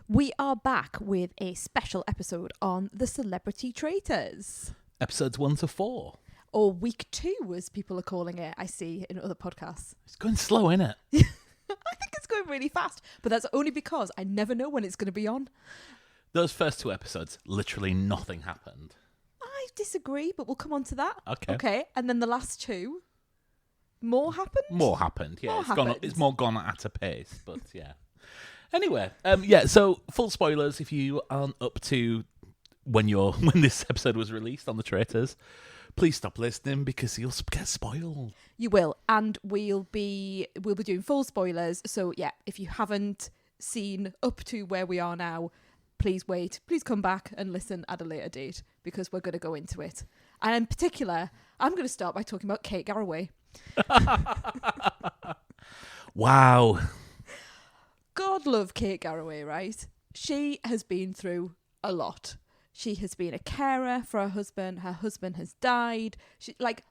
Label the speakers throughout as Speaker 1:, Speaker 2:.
Speaker 1: We are back with a special episode on the Celebrity Traitors.
Speaker 2: Episodes 1 to 4.
Speaker 1: Or week 2, as people are calling it, I see in other podcasts.
Speaker 2: It's going slow, isn't it?
Speaker 1: I think it's going really fast, but that's only because I never know when it's going to be on.
Speaker 2: Those first 2 episodes, literally nothing happened.
Speaker 1: I disagree, but we'll come on to that.
Speaker 2: Okay.
Speaker 1: And then the last 2, more happened?
Speaker 2: More happened, yeah.
Speaker 1: More
Speaker 2: It's more gone at a pace, but yeah. Anyway, so full spoilers if you aren't up to when this episode was released on the Traitors. Please stop listening because you'll get spoiled.
Speaker 1: You will, and we'll be doing full spoilers. So yeah, if you haven't seen up to where we are now, please wait. Please come back and listen at a later date because we're going to go into it. And in particular, I'm going to start by talking about Kate Garraway.
Speaker 2: Wow.
Speaker 1: God love Kate Garraway, right? She has been through a lot. She has been a carer for her husband. Her husband has died.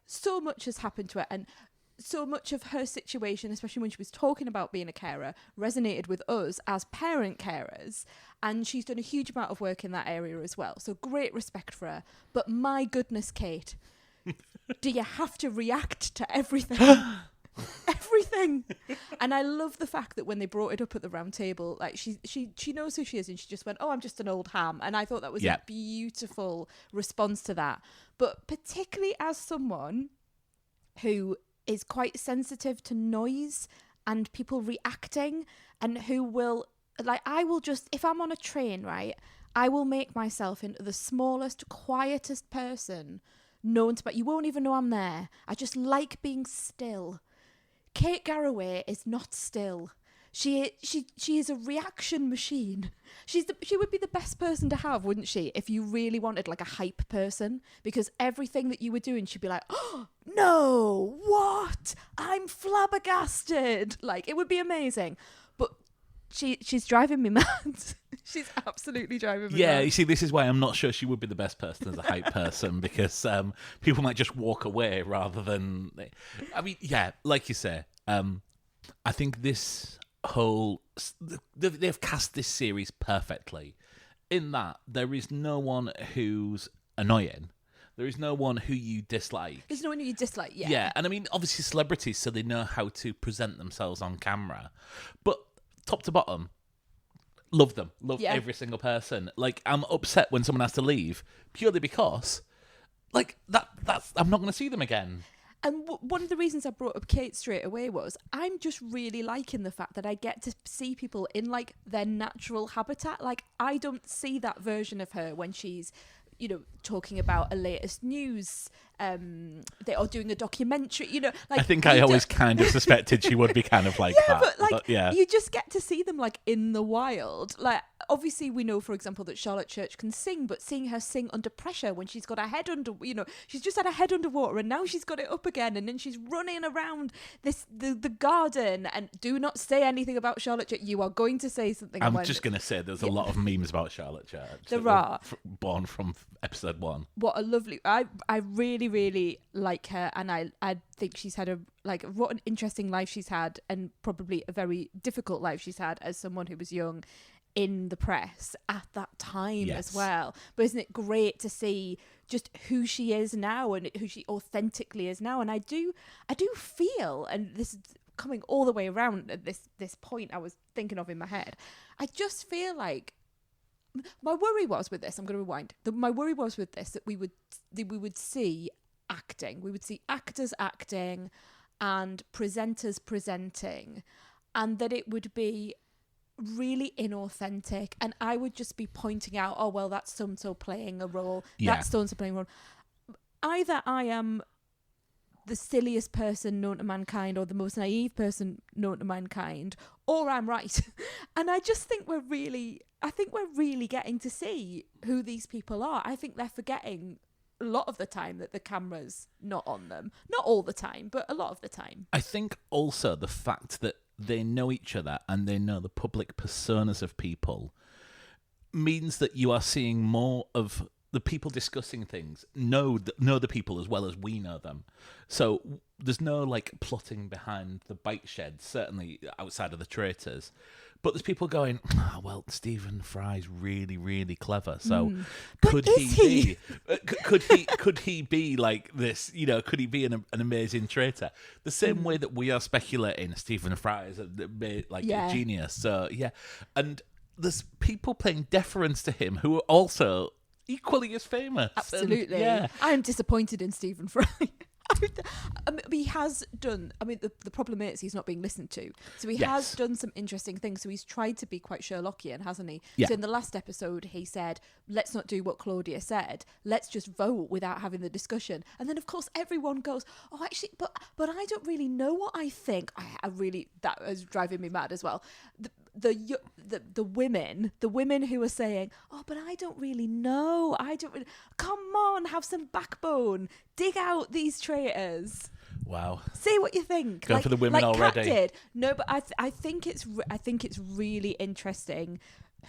Speaker 1: So much has happened to her. And so much of her situation, especially when she was talking about being a carer, resonated with us as parent carers. And she's done a huge amount of work in that area as well. So great respect for her. But my goodness, Kate, do you have to react to everything? Everything. And I love the fact that when they brought it up at the round table, like she knows who she is and she just went, oh, I'm just an old ham. And I thought that was a beautiful response to that. But particularly as someone who is quite sensitive to noise and people reacting, and who will, I will just, if I'm on a train, right, I will make myself into the smallest, quietest person known to, but you won't even know I'm there. I just like being still. Kate Garraway is not still. She is a reaction machine. She would be the best person to have, wouldn't she, if you really wanted like a hype person? Because everything that you were doing, she'd be like, oh, no, what? I'm flabbergasted. Like, it would be amazing. But she's driving me mad. She's absolutely driving me mad.
Speaker 2: Yeah, you see, this is why I'm not sure she would be the best person as a hype person, because people might just walk away rather than... I mean, yeah, like you say, I think this whole... They've cast this series perfectly in that there is no one who's annoying. There is no one who you dislike.
Speaker 1: There's no one who you dislike, yeah.
Speaker 2: Yeah, and I mean, obviously celebrities, so they know how to present themselves on camera. But top to bottom... Love them. Love every single person. Like, I'm upset when someone has to leave purely because, like, that's I'm not going to see them again.
Speaker 1: And one of the reasons I brought up Kate straight away was I'm just really liking the fact that I get to see people in, like, their natural habitat. Like, I don't see that version of her when she's, you know, talking about a latest news. They are doing a documentary, you know. Like,
Speaker 2: I think I always kind of suspected she would be kind of like that.
Speaker 1: But you just get to see them like in the wild. Like, obviously we know, for example, that Charlotte Church can sing, but seeing her sing under pressure when she's got her head under, you know, she's just had her head underwater and now she's got it up again, and then she's running around the garden. And do not say anything about Charlotte Church. You are going to say something.
Speaker 2: I'm just going to say there's a lot of memes about Charlotte Church.
Speaker 1: There are.
Speaker 2: Born from episode 1.
Speaker 1: What a lovely... I really like her, and I think she's had what an interesting life she's had, and probably a very difficult life she's had as someone who was young in the press at that time as well. But isn't it great to see just who she is now and who she authentically is now? And I do feel, and this is coming all the way around at this point I was thinking of in my head, I just feel like my worry was with this, I'm going to rewind. My worry was with this that we would see acting. We would see actors acting and presenters presenting, and that it would be really inauthentic, and I would just be pointing out, oh, well, that's so-and-so playing a role. That's so-and-so playing a role. Either I am the silliest person known to mankind or the most naive person known to mankind, or I'm right. And I just think we're really getting to see who these people are. I think they're forgetting a lot of the time that the camera's not on them. Not all the time, but a lot of the time.
Speaker 2: I think also the fact that they know each other and they know the public personas of people means that you are seeing more of the people discussing things know the people as well as we know them. So there's no like plotting behind the bike shed, certainly outside of the Traitors. But there's people going, oh, well, Stephen Fry's really, really clever. So could
Speaker 1: But
Speaker 2: he be? Could he be like this? You know, could he be an amazing traitor? The same way that we are speculating Stephen Fry is a genius. So yeah, and there's people paying deference to him who are also equally as famous.
Speaker 1: Absolutely.
Speaker 2: And,
Speaker 1: I'm disappointed in Stephen Fry. He has done, the problem is he's not being listened to. So he has done some interesting things. So he's tried to be quite Sherlockian, hasn't he?
Speaker 2: Yeah.
Speaker 1: So in the last episode, he said, let's not do what Claudia said. Let's just vote without having the discussion. And then, of course, everyone goes, oh, actually, but I don't really know what I think. That was driving me mad as well. The women who are saying, oh, but I don't really know. Come on, have some backbone. Dig out these traitors.
Speaker 2: Wow.
Speaker 1: See what you think.
Speaker 2: Going for the women already.
Speaker 1: Kat did. No, but I think it's really interesting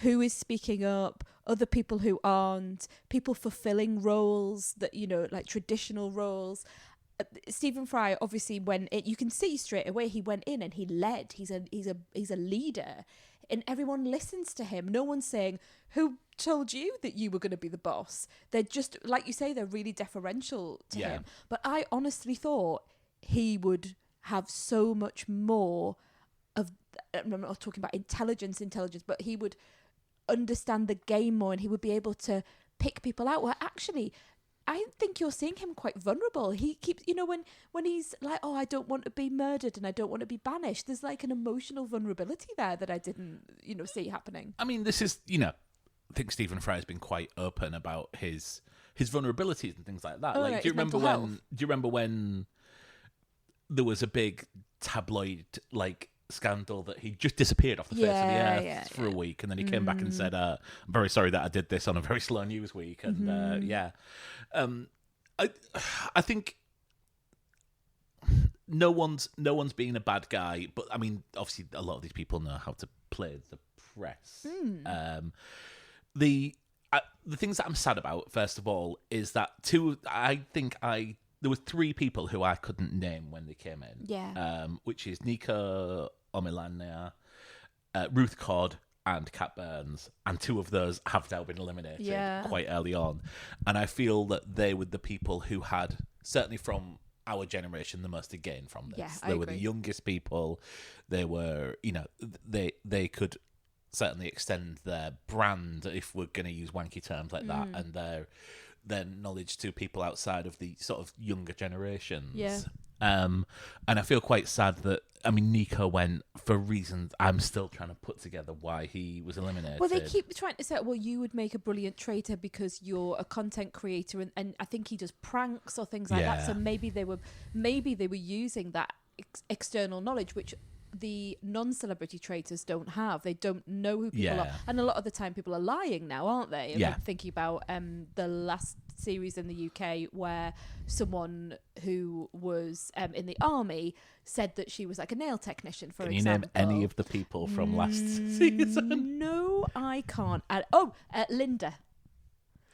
Speaker 1: who is speaking up, other people who aren't, people fulfilling roles that, like traditional roles. Stephen Fry obviously you can see straight away he went in and he led. He's a leader, and everyone listens to him. No one's saying, who told you that you were going to be the boss? They're just, like you say, they're really deferential to him. But I honestly thought he would have so much more of, I'm not talking about intelligence, but he would understand the game more, and he would be able to pick people out. Well, actually, I think you're seeing him quite vulnerable. He keeps, when he's like, oh, I don't want to be murdered and I don't want to be banished. There's like an emotional vulnerability there that I didn't, see happening.
Speaker 2: I mean, this is, I think Stephen Fry has been quite open about his vulnerabilities and things like that.
Speaker 1: Do you
Speaker 2: remember when there was a big tabloid scandal that he just disappeared off the face of the earth for a week, and then he came back and said, I'm very sorry that I did this on a very slow news week. And I think no one's being a bad guy, but I mean, obviously a lot of these people know how to play the press. The things that I'm sad about, first of all, is that there were three people who I couldn't name when they came in.
Speaker 1: Yeah.
Speaker 2: Which is Nico Omilania, Ruth Codd, and Kat Burns. And two of those have now been eliminated quite early on. And I feel that they were the people who had, certainly from our generation, the most to gain from this.
Speaker 1: Yeah,
Speaker 2: they were the youngest people. They were, they could certainly extend their brand, if we're going to use wanky terms like that, and their knowledge to people outside of the sort of younger generations.
Speaker 1: Yeah.
Speaker 2: And I feel quite sad that, Nico went for reasons I'm still trying to put together why he was eliminated.
Speaker 1: Well, they keep trying to say, well, you would make a brilliant traitor because you're a content creator, and I think he does pranks or things like that. So maybe they were using that external knowledge, which the non-celebrity traitors don't have. They don't know who people are, and a lot of the time people are lying now, aren't they? I'm thinking about the last series in the UK where someone who was in the army said that she was like a nail technician, for example.
Speaker 2: Can you name any of the people from last season?
Speaker 1: No, I can't. Linda.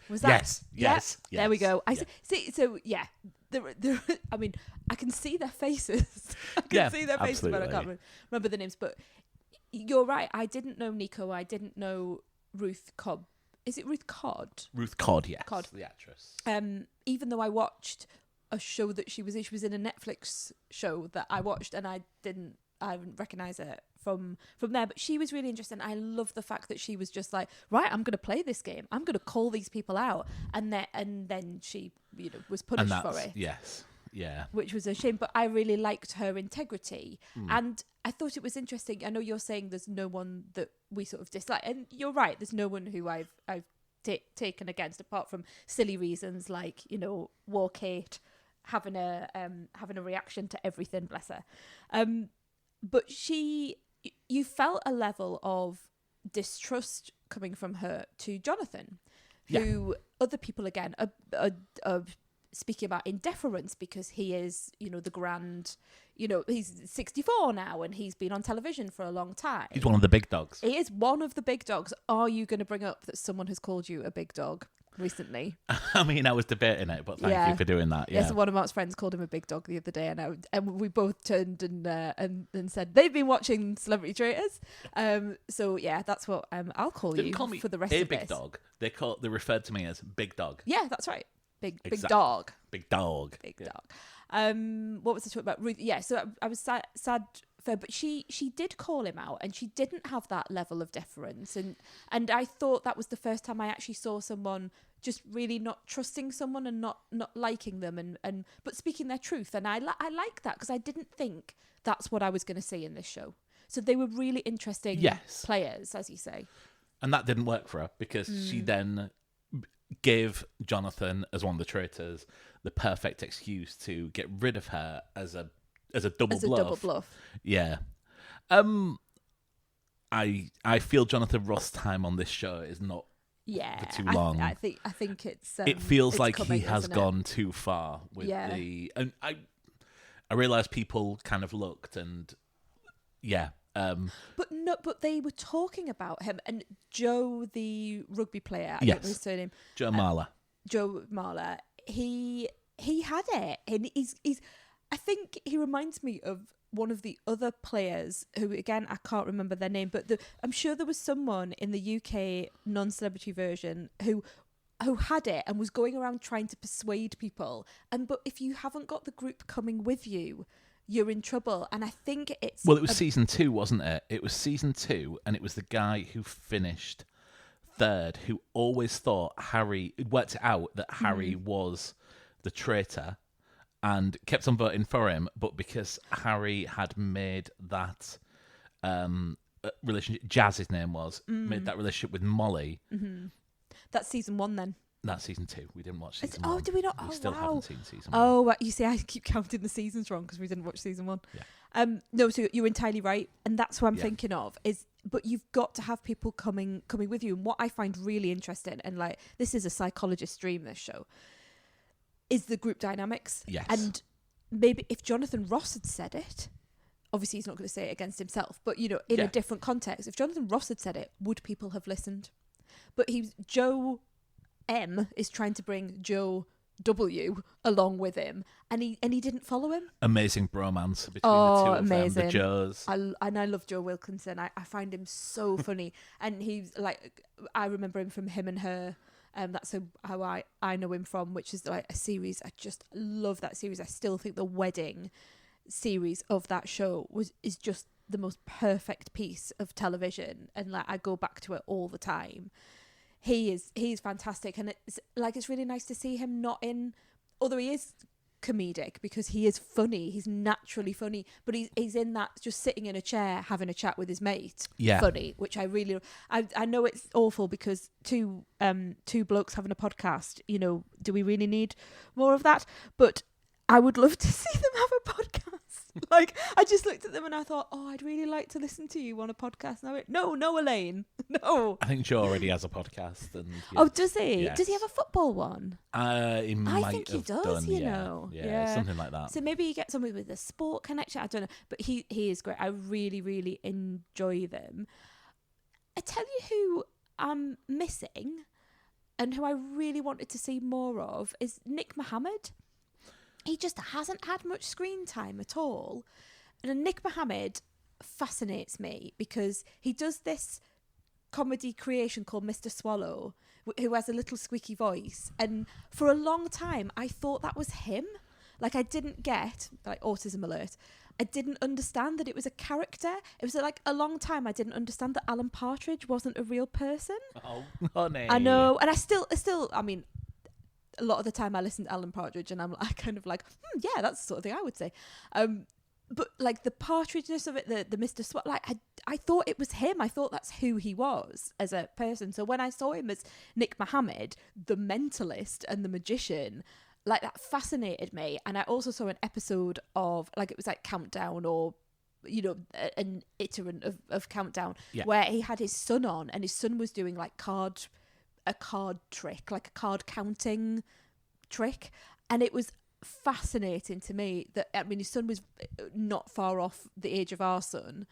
Speaker 1: Was that?
Speaker 2: Yes.
Speaker 1: There we go. See. So yeah, I can see their faces. I can see their faces, but I can't remember the names. But you're right. I didn't know Nico. I didn't know Ruth Cobb. Is it Ruth Codd?
Speaker 2: Ruth Codd, yes.
Speaker 1: Codd.
Speaker 2: The actress.
Speaker 1: Even though I watched a show that she was in a Netflix show that I watched, and I didn't recognise it from there, but she was really interesting. I love the fact that she was just like, right, I'm going to play this game. I'm going to call these people out, and then she, was punished for it.
Speaker 2: Yes, yeah,
Speaker 1: which was a shame. But I really liked her integrity, and I thought it was interesting. I know you're saying there's no one that we sort of dislike, and you're right. There's no one who I've taken against, apart from silly reasons like war Kate having a reaction to everything. Bless her. But you felt a level of distrust coming from her to Jonathan, who other people again are speaking about in deference because he is, the grand, he's 64 now and he's been on television for a long time.
Speaker 2: He's one of the big dogs.
Speaker 1: He is one of the big dogs. Are you going to bring up that someone has called you a big dog? recently.
Speaker 2: I mean, I was debating it, but thank you for doing that. Yeah.
Speaker 1: Yes, one of Mark's friends called him a big dog the other day, and we both turned and said they've been watching Celebrity Traitors. So yeah, that's what I'll call
Speaker 2: Didn't
Speaker 1: you
Speaker 2: call me
Speaker 1: for the rest
Speaker 2: a
Speaker 1: of
Speaker 2: big
Speaker 1: this.
Speaker 2: dog. They referred to me as Big Dog.
Speaker 1: Yeah, that's right. Big
Speaker 2: Exactly.
Speaker 1: dog.
Speaker 2: Big Dog.
Speaker 1: Big dog. What was I talking about? Ruth. Yeah, so I was sad for, but she did call him out, and she didn't have that level of deference, and I thought that was the first time I actually saw someone just really not trusting someone and not liking them, and but speaking their truth, and I like that, because I didn't think that's what I was going to see in this show. So they were really interesting players, as you say.
Speaker 2: And that didn't work for her, because she then gave Jonathan, as one of the traitors, the perfect excuse to get rid of her as a double bluff. Yeah. I feel Jonathan Ross' time on this show is not for too long.
Speaker 1: I think it's
Speaker 2: it feels
Speaker 1: it's
Speaker 2: like
Speaker 1: coming,
Speaker 2: he has
Speaker 1: isn't it?
Speaker 2: gone too far with and I realized people kind of looked, and
Speaker 1: but they were talking about him, and Joe, the rugby player, I don't know his surname,
Speaker 2: Joe Marler,
Speaker 1: he had it, and he's I think he reminds me of one of the other players who, again, I can't remember their name, but I'm sure there was someone in the UK non-celebrity version who had it and was going around trying to persuade people, but if you haven't got the group coming with you, you're in trouble. And I think it was
Speaker 2: season 2, wasn't it? It was season 2, and it was the guy who finished third who always thought Harry, it worked out that Harry was the traitor, and kept on voting for him, but because Harry had made that relationship, Jazz his name was, made that relationship with Molly.
Speaker 1: That's season 1 then.
Speaker 2: That's season 2. We didn't watch season 1.
Speaker 1: Oh, did we not?
Speaker 2: We still haven't seen season 1.
Speaker 1: Oh, you see, I keep counting the seasons wrong because we didn't watch season 1.
Speaker 2: Yeah.
Speaker 1: No, so you're entirely right, and that's what I'm thinking of is. But you've got to have people coming with you. And what I find really interesting, and like this is a psychologist dream, this show, is the group dynamics.
Speaker 2: Yes.
Speaker 1: And maybe if Jonathan Ross had said it, obviously he's not going to say it against himself, but in a different context, if Jonathan Ross had said it, would people have listened? But Joe M is trying to bring Joe W along with him, and he didn't follow him.
Speaker 2: Amazing bromance between the two of them, the Joes.
Speaker 1: I love Joe Wilkinson. I find him so funny, and he's like, I remember him from Him and Her. That's how I know him from, which is like a series. I just love that series. I still think the wedding series of that show is just the most perfect piece of television, and like I go back to it all the time. He's fantastic, and it's really nice to see him not in, although he is comedic because he is funny, he's naturally funny, but he's in that just sitting in a chair having a chat with his mate, funny, which I really I know it's awful because two blokes having a podcast, do we really need more of that? But I would love to see them have a podcast. Like, I just looked at them and I thought, oh, I'd really like to listen to you on a podcast. And I went, no, Elaine, no.
Speaker 2: I think Joe already has a podcast. And
Speaker 1: oh, does he?
Speaker 2: Yes.
Speaker 1: Does he have a football one?
Speaker 2: He might
Speaker 1: I think he does,
Speaker 2: done, yeah, something like that.
Speaker 1: So maybe you get someone with a sport connection. I don't know. But he is great. I really, really enjoy them. I tell you who I'm missing and who I really wanted to see more of is Nick Mohammed. He just hasn't had much screen time at all. And Nick Mohammed fascinates me because he does this comedy creation called Mr. Swallow, who has a little squeaky voice. And for a long time, I thought that was him. Like, I didn't get, like, autism alert, I didn't understand that it was a character. It was like a long time I didn't understand that Alan Partridge wasn't a real person.
Speaker 2: Oh, honey.
Speaker 1: I know. And I still, I mean, a lot of the time I listen to Alan Partridge and I'm kind of like, yeah, that's the sort of thing I would say. But like the Partridgeness of it, the Mr. Swat, like I thought it was him. I thought that's who he was as a person. So when I saw him as Nick Mohammed, the mentalist and the magician, like that fascinated me. And I also saw an episode of, like, it was like Countdown, or an iterant of Countdown, where he had his son on and his son was doing like a card trick, like a card counting trick, and it was fascinating to me that, I mean, his son was not far off the age of our son,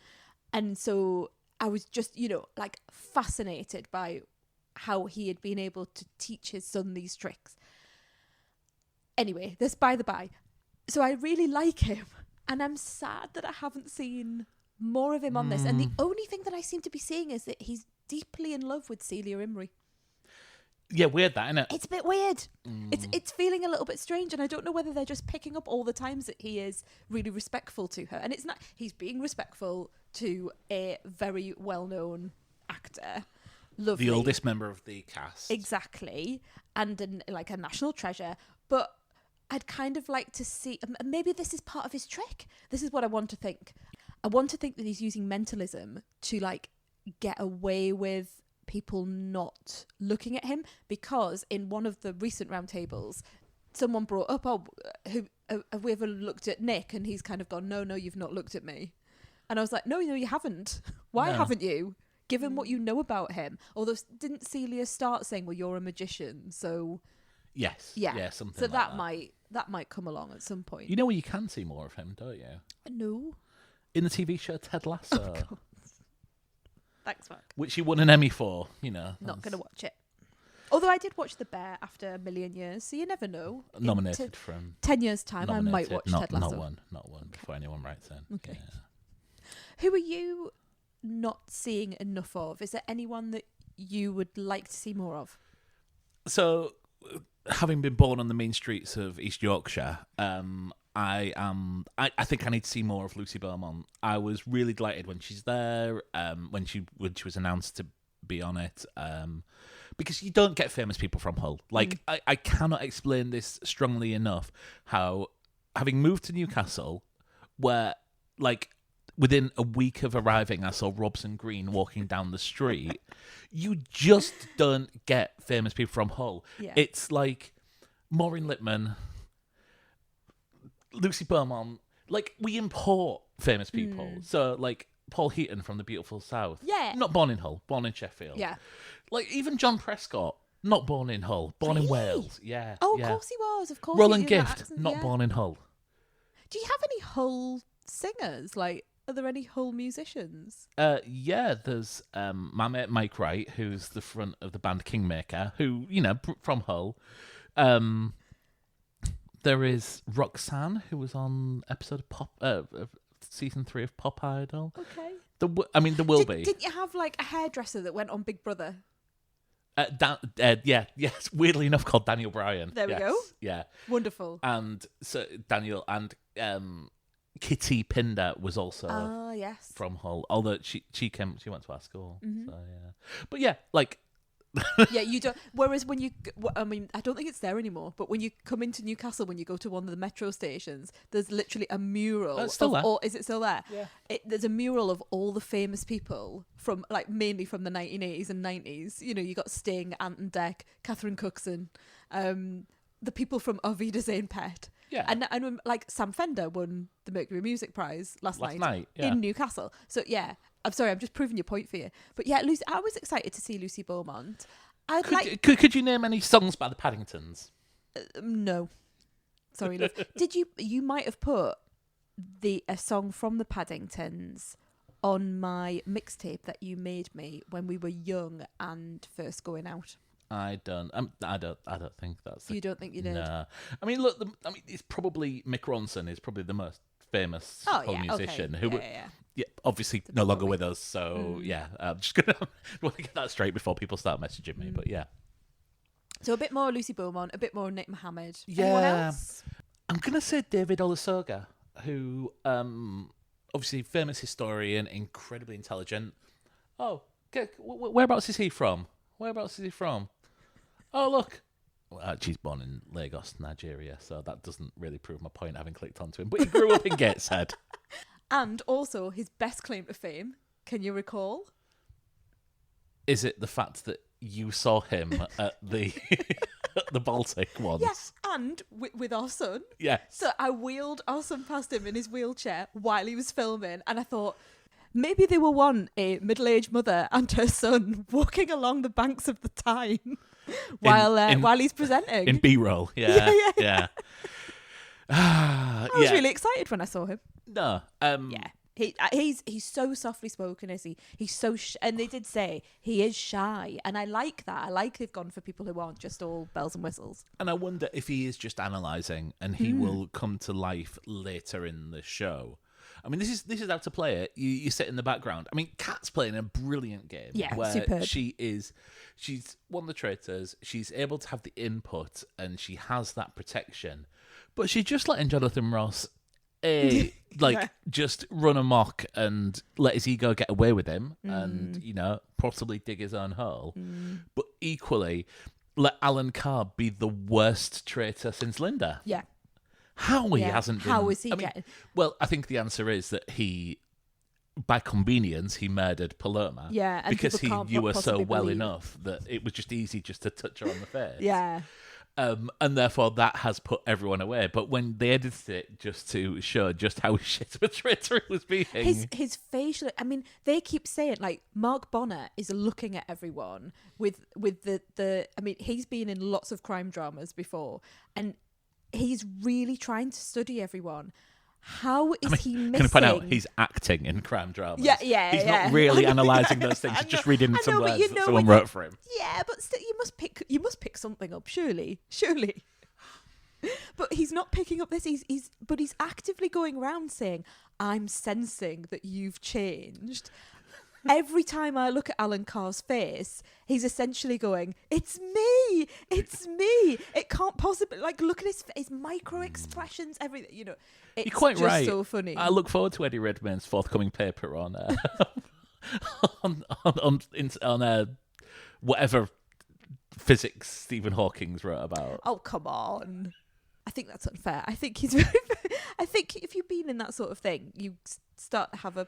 Speaker 1: and so I was just like fascinated by how he had been able to teach his son these tricks. Anyway, this by the by. So I really like him, and I'm sad that I haven't seen more of him on this. And the only thing that I seem to be seeing is that he's deeply in love with Celia Imrie.
Speaker 2: Yeah, weird that, isn't it?
Speaker 1: It's a bit weird. It's feeling a little bit strange, and I don't know whether they're just picking up all the times that he is really respectful to her. And it's not, he's being respectful to a very well-known actor. Lovely.
Speaker 2: The oldest member of the cast.
Speaker 1: Exactly. And like a national treasure. But I'd kind of like to see, maybe this is part of his trick. This is what I want to think. I want to think that he's using mentalism to like get away with people not looking at him, because in one of the recent roundtables, someone brought up, have we ever looked at Nick? And he's kind of gone, no, you've not looked at me. And I was like, no, you haven't. Why haven't you? Given what you know about him. Although, didn't Celia start saying, well, you're a magician, so...
Speaker 2: Yes.
Speaker 1: Yeah,
Speaker 2: something
Speaker 1: so
Speaker 2: like
Speaker 1: that might come along at some point.
Speaker 2: You know where you can see more of him, don't you?
Speaker 1: No.
Speaker 2: In the TV show Ted Lasso.
Speaker 1: Oh, thanks, Mark.
Speaker 2: Which he won an Emmy for, you know.
Speaker 1: Not going to watch it. Although I did watch The Bear after a million years, so you never know.
Speaker 2: Nominated from...
Speaker 1: 10 years' time, I might watch Ted Lasso.
Speaker 2: Not one, before anyone writes in.
Speaker 1: Okay.
Speaker 2: Yeah.
Speaker 1: Who are you not seeing enough of? Is there anyone that you would like to see more of?
Speaker 2: So, having been born on the main streets of East Yorkshire, I think I need to see more of Lucy Beaumont. I was really delighted when she's there, when she was announced to be on it, because you don't get famous people from Hull. Like, I cannot explain this strongly enough, how having moved to Newcastle, where, like, within a week of arriving, I saw Robson Green walking down the street. You just don't get famous people from Hull.
Speaker 1: Yeah.
Speaker 2: It's like Maureen Lipman, Lucy Beaumont. Like, we import famous people. So, like, Paul Heaton from The Beautiful South.
Speaker 1: Yeah.
Speaker 2: Not born in Hull, born in Sheffield.
Speaker 1: Yeah.
Speaker 2: Like, even John Prescott, not born in Hull, born in Wales. Yeah.
Speaker 1: Oh,
Speaker 2: yeah.
Speaker 1: of course he was. Of course.
Speaker 2: Roland
Speaker 1: he did that
Speaker 2: Gift,
Speaker 1: accent,
Speaker 2: not born in Hull.
Speaker 1: Do you have any Hull singers? Like, are there any Hull musicians?
Speaker 2: Yeah, there's my mate Mike Wright, who's the front of the band Kingmaker, who, you know, from Hull. There is Roxanne, who was on episode of season 3 of Pop Idol.
Speaker 1: Okay.
Speaker 2: There will be.
Speaker 1: Didn't you have like a hairdresser that went on Big Brother?
Speaker 2: Yes. Weirdly enough, called Daniel Bryan.
Speaker 1: There we go.
Speaker 2: Yeah.
Speaker 1: Wonderful.
Speaker 2: And so Daniel and Kitty Pinder was also
Speaker 1: yes.
Speaker 2: from Hull, although she went to our school. So yeah, but yeah, like.
Speaker 1: Yeah, you don't. Whereas when you, I mean, I don't think it's there anymore. But when you come into Newcastle, when you go to one of the metro stations, there's literally a mural.
Speaker 2: It's still there.
Speaker 1: Is it still there?
Speaker 2: Yeah.
Speaker 1: There's a mural of all the famous people from, like, mainly from the 1980s and 90s. You know, you got Sting, Ant and Dec, Catherine Cookson, the people from Arvida Zane Pet.
Speaker 2: Yeah.
Speaker 1: And like Sam Fender won the Mercury Music Prize last night
Speaker 2: yeah.
Speaker 1: in Newcastle. So yeah, I'm sorry, I'm just proving your point for you. But yeah, Lucy, I was excited to see Lucy Beaumont.
Speaker 2: Could you name any songs by the Paddingtons?
Speaker 1: No. Sorry, love. You might have put a song from the Paddingtons on my mixtape that you made me when we were young and first going out.
Speaker 2: I don't think that's.
Speaker 1: You don't think you did?
Speaker 2: No. I mean, look. It's probably Mick Ronson is probably the most famous Hull musician who, obviously no longer with us. So yeah, I'm just gonna want to get that straight before people start messaging me. But yeah.
Speaker 1: So a bit more Lucy Beaumont, a bit more Nick Mohammed.
Speaker 2: Yeah.
Speaker 1: Anyone else?
Speaker 2: I'm gonna say David Olusoga, who obviously famous historian, incredibly intelligent. Oh, whereabouts is he from? Oh, look. Well, she's born in Lagos, Nigeria, so that doesn't really prove my point having clicked onto him. But he grew up in Gateshead. And
Speaker 1: also, his best claim to fame, can you recall?
Speaker 2: Is it the fact that you saw him at the the Baltic once?
Speaker 1: Yes, and with our son.
Speaker 2: Yes.
Speaker 1: So I wheeled our son past him in his wheelchair while he was filming, and I thought, maybe they will want a middle-aged mother and her son walking along the banks of the Tyne while he's presenting.
Speaker 2: In B-roll, yeah.
Speaker 1: I was really excited when I saw him.
Speaker 2: No.
Speaker 1: Yeah, He's so softly spoken, is he? He's so and they did say he is shy, and I like that. I like they've gone for people who aren't just all bells and whistles.
Speaker 2: And I wonder if he is just analysing, and he will come to life later in the show. I mean, this is how to play it. You sit in the background. I mean, Kat's playing a brilliant game.
Speaker 1: Yeah,
Speaker 2: where
Speaker 1: superb.
Speaker 2: she's one of the traitors. She's able to have the input, and she has that protection. But she's just letting Jonathan Ross just run amok and let his ego get away with him, and possibly dig his own hole. But equally, let Alan Carr be the worst traitor since Linda.
Speaker 1: Yeah.
Speaker 2: How he hasn't been...
Speaker 1: How is he getting...
Speaker 2: Well, I think the answer is that he, by convenience, he murdered Paloma.
Speaker 1: Yeah, and
Speaker 2: because he knew her so well
Speaker 1: believe.
Speaker 2: Enough that it was just easy just to touch her on the face.
Speaker 1: Yeah.
Speaker 2: And therefore that has put everyone away. But when they edited it just to show just how shit of a traitor it was being...
Speaker 1: His facial... I mean, they keep saying, like, Mark Bonner is looking at everyone with the... I mean, he's been in lots of crime dramas before, and he's really trying to study everyone. How is he missing...
Speaker 2: Can I point out, he's acting in crime dramas.
Speaker 1: Yeah.
Speaker 2: He's not really analysing those things. He's just reading some words that someone wrote for him.
Speaker 1: Yeah, but still, you must pick something up, surely. But he's not picking up this. He's actively going around saying, "I'm sensing that you've changed." Every time I look at Alan Carr's face, he's essentially going, "It's me! It's me! It can't possibly..." Like, look at his micro expressions, everything. It's
Speaker 2: You're quite
Speaker 1: just
Speaker 2: right.
Speaker 1: so funny.
Speaker 2: I look forward to Eddie Redmayne's forthcoming paper on whatever physics Stephen Hawking's wrote about.
Speaker 1: Oh, come on. I think that's unfair. I think he's very... I think if you've been in that sort of thing, you start to have a...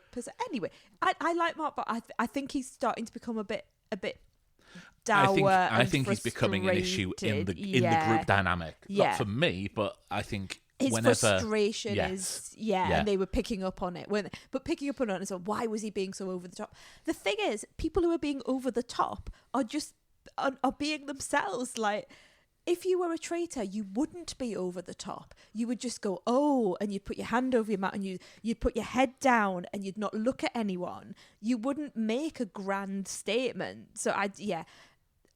Speaker 1: Anyway, I like Mark, but I think he's starting to become a bit dour.
Speaker 2: I think he's becoming an issue in the group dynamic.
Speaker 1: Yeah.
Speaker 2: Not for me, but I think
Speaker 1: his frustration
Speaker 2: is...
Speaker 1: and they were picking up on it. But picking up on it, and so why was he being so over the top? The thing is, people who are being over the top are just are being themselves. Like, if you were a traitor, you wouldn't be over the top. You would just go, "Oh," and you'd put your hand over your mouth, and you'd put your head down, and you'd not look at anyone. You wouldn't make a grand statement. So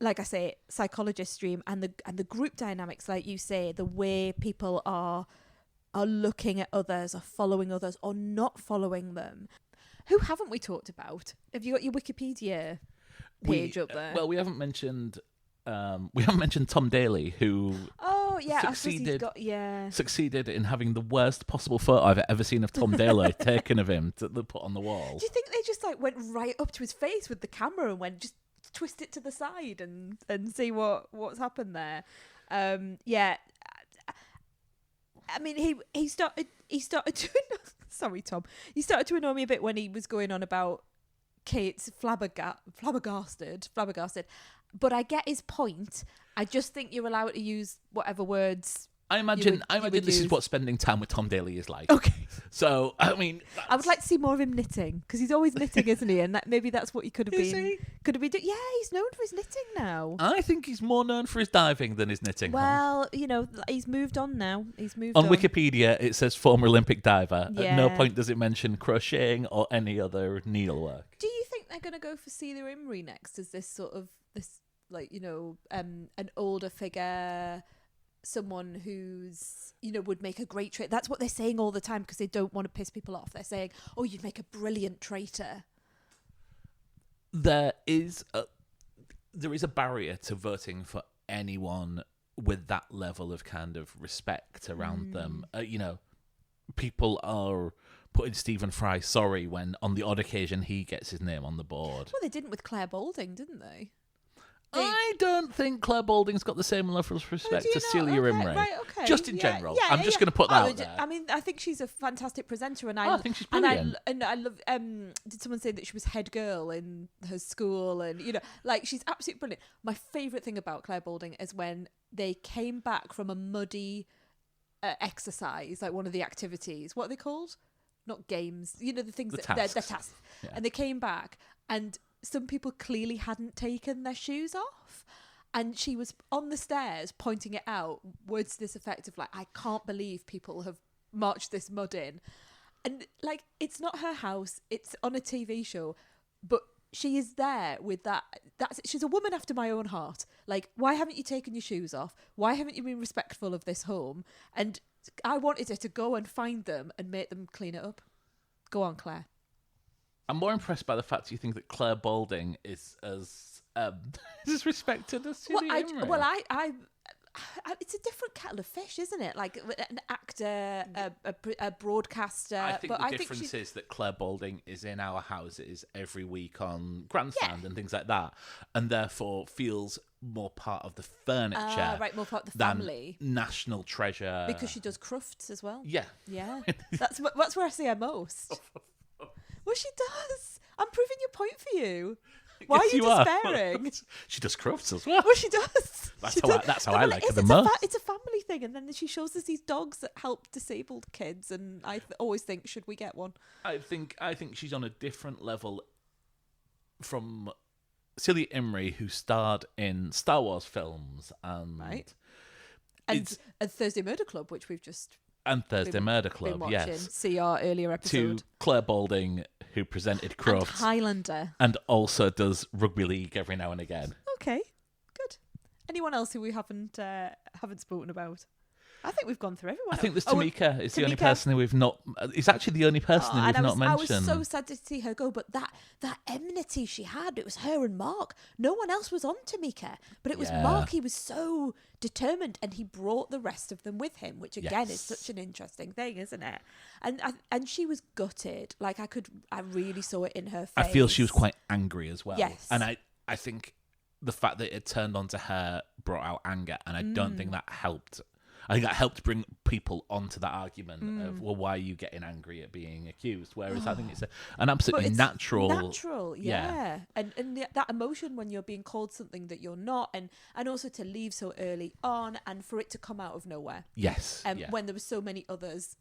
Speaker 1: like I say, psychologist stream and the group dynamics, like you say, the way people are looking at others, or following others, or not following them. Who haven't we talked about? Have you got your Wikipedia page up there?
Speaker 2: Well, we haven't mentioned Tom Daly, who succeeded in having the worst possible photo I've ever seen of Tom Daly taken of him to put on the wall.
Speaker 1: Do you think they just went right up to his face with the camera and went, just twist it to the side and see what's happened there? I mean, he started to sorry, Tom. He started to annoy me a bit when he was going on about Kate's flabbergasted. But I get his point. I just think you're allowed to use whatever words. I imagine
Speaker 2: this is what spending time with Tom Daly is like.
Speaker 1: Okay.
Speaker 2: So, I mean...
Speaker 1: I would like to see more of him knitting, because he's always knitting, isn't he? And maybe that's what he could have been.
Speaker 2: He?
Speaker 1: Could have been doing. Yeah, he's known for his knitting now.
Speaker 2: I think he's more known for his diving than his knitting.
Speaker 1: Well, he's moved on now. On
Speaker 2: Wikipedia, it says former Olympic diver.
Speaker 1: Yeah.
Speaker 2: At no point does it mention crocheting or any other needlework.
Speaker 1: Do you think they're going to go for Celia Imrie next as this sort of, an older figure... someone who's, would make a great traitor? That's what they're saying all the time, because they don't want to piss people off. They're saying, "Oh, you'd make a brilliant traitor."
Speaker 2: There is a barrier to voting for anyone with that level of kind of respect around them. People are putting Stephen Fry sorry when on the odd occasion he gets his name on the board.
Speaker 1: Well, they didn't with Clare Balding, didn't they?
Speaker 2: I don't think Clare Balding's got the same level of respect to Celia Imrie.
Speaker 1: Right, okay.
Speaker 2: Just in general. I'm just going to put that out there.
Speaker 1: I mean, I think she's a fantastic presenter, and
Speaker 2: I think she's brilliant.
Speaker 1: And I love. Did someone say that she was head girl in her school, and she's absolutely brilliant. My favourite thing about Clare Balding is when they came back from a muddy exercise, like one of the activities. What are they called? Not games. The things they're tasks. Yeah. And they came back, and some people clearly hadn't taken their shoes off, and she was on the stairs pointing it out, words to this effect of "I can't believe people have marched this mud in." And like, it's not her house, it's on a TV show, but she is there with she's a woman after my own heart. Like, why haven't you taken your shoes off? Why haven't you been respectful of this home? And I wanted her to go and find them and make them clean it up. Go on, Claire.
Speaker 2: I'm more impressed by the fact you think that Clare Balding is as disrespected as Julie Imrie.
Speaker 1: It's a different kettle of fish, isn't it? Like an actor, a broadcaster.
Speaker 2: I think the difference is that Clare Balding is in our houses every week on Grandstand and things like that, and therefore feels more part of the furniture,
Speaker 1: right, more part of the family,
Speaker 2: national treasure.
Speaker 1: Because she does crufts as well.
Speaker 2: Yeah.
Speaker 1: That's where I see her most. Well, she does. I'm proving your point for you. Why are you despairing?
Speaker 2: She does crufts as well.
Speaker 1: Well, she does.
Speaker 2: That's how I like her the most.
Speaker 1: It's a family thing, and then she shows us these dogs that help disabled kids, and I always think, should we get one?
Speaker 2: I think she's on a different level from Celia Imrie, who starred in Star Wars films and
Speaker 1: Thursday Murder Club, which we've just
Speaker 2: Murder Club, yes.
Speaker 1: See our earlier episode.
Speaker 2: To Clare Balding, who presented Crufts.
Speaker 1: And Highlander.
Speaker 2: And also does rugby league every now and again.
Speaker 1: Okay, good. Anyone else who we haven't spoken about? I think we've gone through everyone.
Speaker 2: I think there's Tamika. It's the only person who we've not... It's actually the only person who we've not mentioned.
Speaker 1: I was so sad to see her go, but that enmity she had, it was her and Mark. No one else was on Tamika, but it was Mark. He was so determined, and he brought the rest of them with him, which again is such an interesting thing, isn't it? And she was gutted. Like, I really saw it in her face.
Speaker 2: I feel she was quite angry as well.
Speaker 1: Yes.
Speaker 2: And I think the fact that it turned onto her brought out anger, and I don't think that helped. I think that helped bring people onto that argument of, well, why are you getting angry at being accused? Whereas I think it's an absolutely natural...
Speaker 1: Natural, yeah. And that emotion when you're being called something that you're not, and also to leave so early on, and for it to come out of nowhere.
Speaker 2: Yes.
Speaker 1: When there were so many others,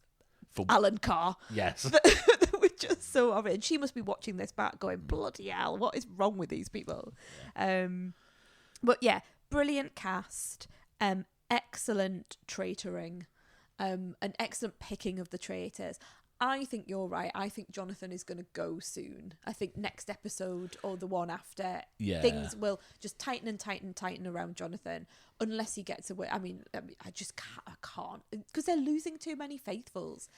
Speaker 1: Alan Carr.
Speaker 2: Yes.
Speaker 1: that were just so of it. And she must be watching this back going, bloody hell, what is wrong with these people? Yeah. But yeah, brilliant cast. Excellent traitoring, an excellent picking of the traitors. I think you're right. I think Jonathan is going to go soon. I think next episode or the one after, things will just tighten and tighten and tighten around Jonathan, unless he gets away. I mean, I just can't, because they're losing too many faithfuls.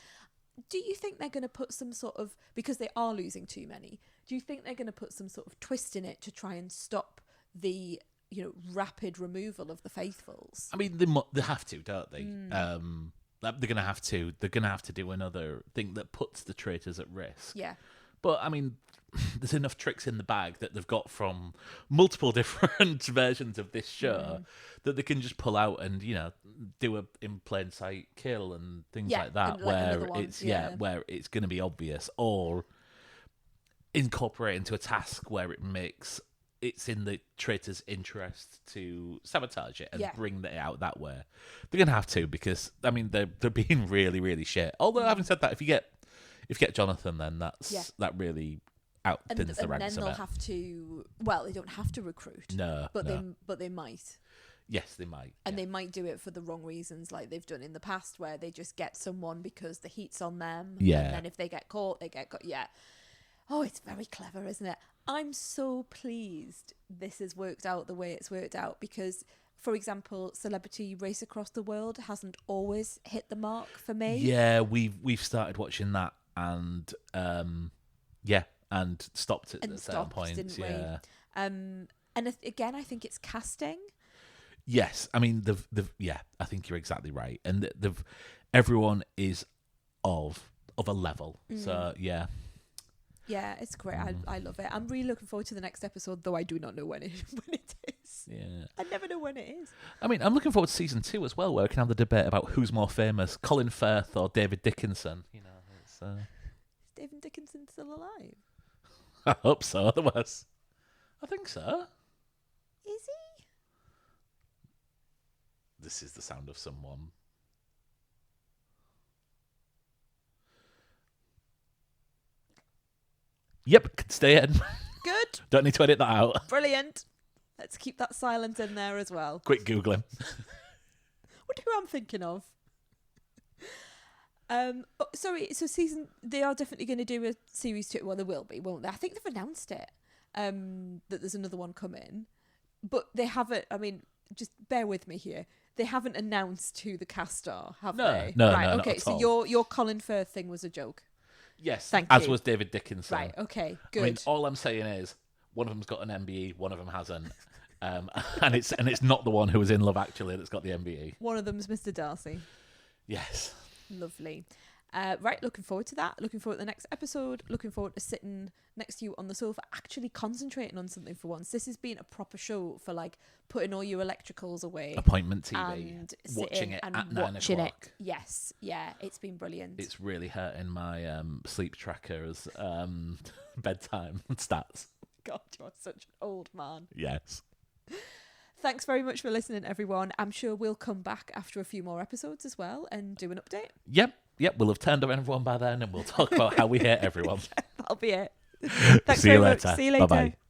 Speaker 1: Do you think they're going to put some sort of, because they are losing too many, do you think they're going to put some sort of twist in it to try and stop the rapid removal of the faithfuls?
Speaker 2: I mean, they have to, don't they? They're gonna have to. They're gonna have to do another thing that puts the traitors at risk.
Speaker 1: Yeah.
Speaker 2: But I mean, there's enough tricks in the bag that they've got from multiple different versions of this show that they can just pull out and do a in plain sight kill and things like that, where where it's going to be obvious, or incorporate into a task where it's in the traitor's interest to sabotage it and bring it out that way. They're gonna have to, because I mean they're being really, really shit. Although having said that, if you get Jonathan, then that really outthins the ranks of it. And then they'll
Speaker 1: have to. Well, they don't have to recruit.
Speaker 2: No,
Speaker 1: but they might.
Speaker 2: Yes, they might.
Speaker 1: And they might do it for the wrong reasons, like they've done in the past, where they just get someone because the heat's on them.
Speaker 2: Yeah.
Speaker 1: And then if they get caught, they get caught. Yeah. Oh, it's very clever, isn't it? I'm so pleased this has worked out the way it's worked out, because, for example, Celebrity Race Across the World hasn't always hit the mark for me.
Speaker 2: Yeah, we've started watching that and and stopped at a certain point.
Speaker 1: Didn't we? And again, I think it's casting.
Speaker 2: Yes, I mean I think you're exactly right, and everyone is of a level. So yeah.
Speaker 1: Yeah, it's great. I love it. I'm really looking forward to the next episode, though I do not know when it is.
Speaker 2: Yeah.
Speaker 1: I never know when it is.
Speaker 2: I mean, I'm looking forward to season 2 as well, where we can have the debate about who's more famous, Colin Firth or David Dickinson. Is
Speaker 1: David Dickinson still alive?
Speaker 2: I hope so. Otherwise, I think so.
Speaker 1: Is he?
Speaker 2: This is the sound of someone. Yep, can stay in.
Speaker 1: Good.
Speaker 2: Don't need to edit that out.
Speaker 1: Brilliant. Let's keep that silence in there as well.
Speaker 2: Quick Googling.
Speaker 1: Wonder who I'm thinking of. Sorry, so they are definitely going to do a series 2. Well, there will be, won't they? I think they've announced it, that there's another one coming. But they haven't, I mean, just bear with me here. They haven't announced who the cast are, have they?
Speaker 2: No,
Speaker 1: right,
Speaker 2: no,
Speaker 1: okay,
Speaker 2: not at
Speaker 1: so
Speaker 2: all.
Speaker 1: your Colin Firth thing was a joke.
Speaker 2: Yes,
Speaker 1: Thank
Speaker 2: as
Speaker 1: you.
Speaker 2: was David Dickinson.
Speaker 1: Right, okay, good.
Speaker 2: I mean, all I'm saying is one of them's got an MBE, one of them hasn't. And it's not the one who was in Love Actually that's got the MBE.
Speaker 1: One of them's Mr. Darcy.
Speaker 2: Yes.
Speaker 1: Lovely. Right, looking forward to that. Looking forward to the next episode. Looking forward to sitting next to you on the sofa, actually concentrating on something for once. This has been a proper show for like putting all your electricals away.
Speaker 2: Appointment TV.
Speaker 1: And
Speaker 2: watching it
Speaker 1: and
Speaker 2: at 9
Speaker 1: watching
Speaker 2: o'clock.
Speaker 1: It. Yes, yeah, it's been brilliant.
Speaker 2: It's really hurting my sleep tracker's bedtime stats.
Speaker 1: God, you are such an old man.
Speaker 2: Yes.
Speaker 1: Thanks very much for listening, everyone. I'm sure we'll come back after a few more episodes as well and do an update.
Speaker 2: Yep, we'll have turned up everyone by then and we'll talk about how we hate everyone.
Speaker 1: That'll be it.
Speaker 2: Thanks
Speaker 1: See you
Speaker 2: very much.
Speaker 1: later. See you later.
Speaker 2: Bye-bye.